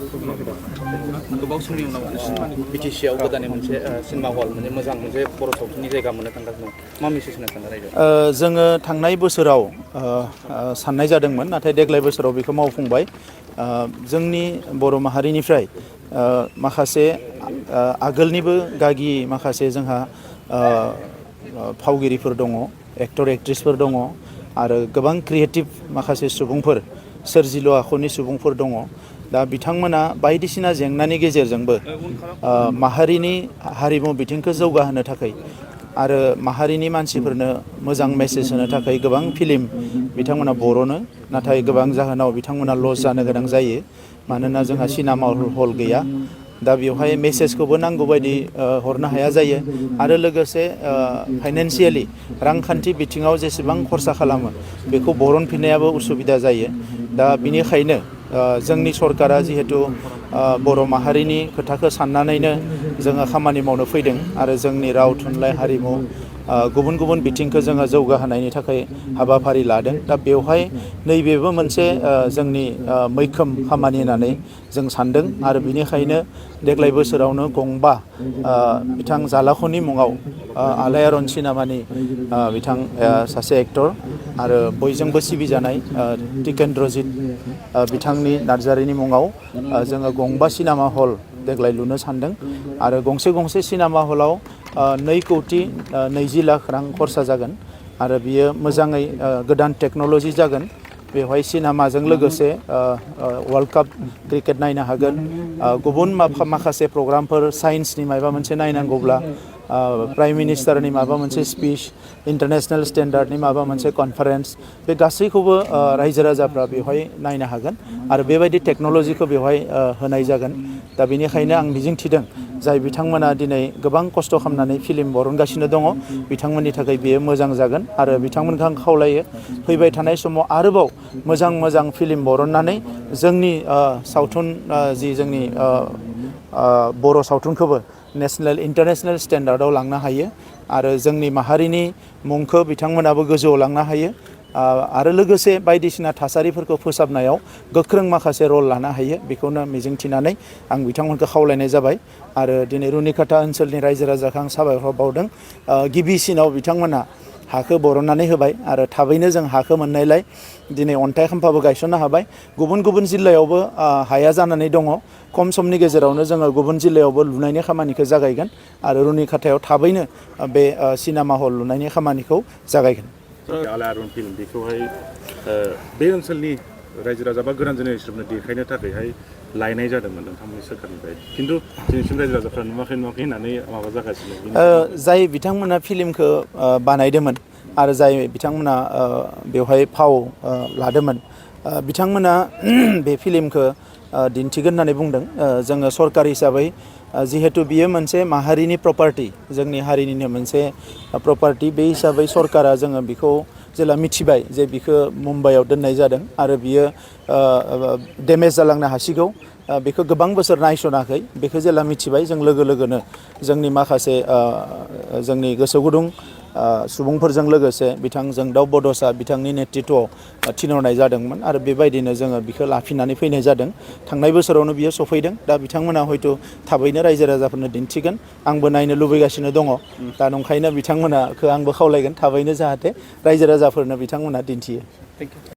गोबाव समनि उनाव बिटिसिआव गोदानै मोनसे सिनेमा हल मोजां मोनसे बर' सावथुननि जायगा मोननो थांगासिनो दं मा मेसेज होनो सानो रायजोआव? जोङो थांनाय बोसोराव साननाय जादोंमोन नाथाय देग्लाय बोसोराव बेखौ मावफुंबाय। जोंनि बर' माहारिनिफ्राय माखासे आगोलनिबो गागि माखासे जोंहा फावगिरिफोर दङ, एक्टर एक्ट्रिसफोर दङ आरो गोबां क्रिएटिभ माखासे सुबुंफोर सोरजिलु आखुनि सुबुंफोर दङ। दा बिथांमोना बायदिसिना जेंनानि गेजेरजोंबो माहारिनि हारिमु बिथिंखौ जौगाहोनो थाखाय आरो माहारिनि मानसिफोरनो मोजां मेसेज होनो थाखाय गोबां फिल्म बिथांमोना बर'नो, नाथाय गोबां जाहोनाव बिथांमोना लस जानो गोनां जायो मानोना जोंहा सिनेमा हल गैया। दा बेवहाय मेसेजखौबो नांगौ बायदि हरनो हाया जायो आरो लोगोसे फाइनान्सियेलि रांखान्थि बिथिङाव जेसेबां खरसा खालामो बेखौ बरनफिननायाबो उसुबिदा जायो। दा बिनिखायनो जोंनि सरकारा जिहेतु बर' माहारिनि खोथाखौ साननानैनो जोङो खामानि मावनो फैदों आरो जोंनि राव थुनलाइ हारिमु गुबुन गुबुन बिथिंखौ जोङो जौगाहोनायनि थाखाय हाबाफारि लादों। दा बेवहाय नैबेबो मोनसे जोंनि मैखोम खामानि होननानै जों सानदों आरो बिनिखायनो देग्लाय बोसोरावनो गंबा बिथां जालाख'नि मुङाव आलायारन सिनेमानि बिथां सासे एक्टर आरो बयजोंबो सिबिजानाय टिकेन्द्रजित बिथांनि नार्जारिनि मुङाव जोङो गंबा सिनेमा हल देग्लाय लुनो सानदों आरो गंसे सिनेमा हलाव 2,20 लाख रां खरसा जागोन आरो बियो मोजाङै गोदान टेक्न'लजि जागोन। बेवहाय सिनेमाजों लोगोसे वर्ल्ड काप क्रिकेट नायनो हागोन, गुबुन माखासे प्रग्रामफोर साइन्सनि माबा मोनसे नायनांगौब्ला प्राइम मिनिस्टारनि माबा मोनसे स्पिच, इन्टारनेशनेल स्टेन्डार्डनि माबा मोनसे कनफारेन्स, बे गासैखौबो रायजो राजाफ्रा बेवहाय नायनो हागोन आरो बेबायदि टेक्न'लजिखौ बेवहाय होनाय जागोन। दा बेनिखायनो आं मिजिंथिदों जाय बिथांमोना दिनै गोबां खस्थ' खालामनानै फिल्म बरनगासिनो दङ बिथांमोननि थाखाय बेयो मोजां जागोन आरो बिथांमोनखौ आं खावलायो फैबाय थानाय समाव आरोबाव मोजां फिल्म बरननानै जोंनि सावथुन जि जोंनि बर' सावथुनखौबो नेसनेल इन्टारनेसनेल स्टेन्डार्डआव लांनो हायो आरो जोंनि माहारिनि मुंखौ बिथांमोनाबो गोजौआव लांनो हायो आरो लोगोसे बायदिसिना थासारिफोरखौ फोसाबनायाव गोख्रों माखासे रल लानो हायो। बेखौनो मिजिंथिनानै आं बिथांमोनखौ खावलायनाय जाबाय आरो दिनै रुनिकाटा ओनसोलनि रायजो राजाखौ आं साबायखर बावदों। गिबिसिनाव बिथांमोना हाखौ बरननानै होबाय आरो थाबैनो जों हाखौ मोननायलाय दिनै अन्थाइ खाम्फाबो गायसननो हाबाय। गुबुन जिल्लायावबो हाया जानानै दङ। खम समनि गेजेरावनो जोङो गुबुन जिल्लायावबो लुनायनि खामानिखौ जागायगोन आरो रुनिकाटायाव थाबैनो बे सिनेमा हल लुनायनि खामानिखौ जागायगोन। आलायारन फिल्म बेखौहाय बे ओनसोलनि रायजो राजा बा गोदान जेनेरेसननो देखायनो थाखायहाय लायनाय जादोंमोन नोंथांमोननि सोरखारनिफ्राय, खिन्थु दिनैसिम रायजो राजाफ्रा नुवाखै होननानै माबा जागासिनो। जाय बिथांमोना फिल्मखौ बानायदोंमोन आरो जाय बिथांमोना बेवहाय फाव लादोंमोन बिथांमोना बे फिल्मखौ दिन्थिगोन होननानै बुंदों। जोङो सरकार हिसाबै जिहेतु बियो मोनसे माहारिनि प्रपार्टि, जोंनि हारिनिनो मोनसे प्रपार्टि, बे हिसाबै सरकारा जोङो बेखौ जेला मिथिबाय जे बिखौ मुम्बाइआव दोननाय जादों आरो बियो डेमेज जालांनो हासिगौ, बेखौ गोबां बोसोर नायस'नाखै, बेखौ जेला मिथिबाय जों लोगो लोगोनो जोंनि माखासे जोंनि गोसो गुदुं सुबुंफोरजों लोगोसे बिथां जोंदाव बड'सा बिथांनि नेतृत्वआव थिनहरनाय जादोंमोन आरो बेबायदिनो जोङो बिखौ लाफिननानै फैनाय जादों। थांनाय बोसोरावनो बियो सफैदों। दा बिथांमोना हयथ' थाबैनो रायजो राजाफोरनो दिन्थिगोन। आंबो नायनो लुबैगासिनो दङ। दा नंखायनो बिथांमोनखौ आंबो खावलायगोन थाबैनो जाहाथे रायजो राजाफोरनो बिथांमोना दिन्थियो।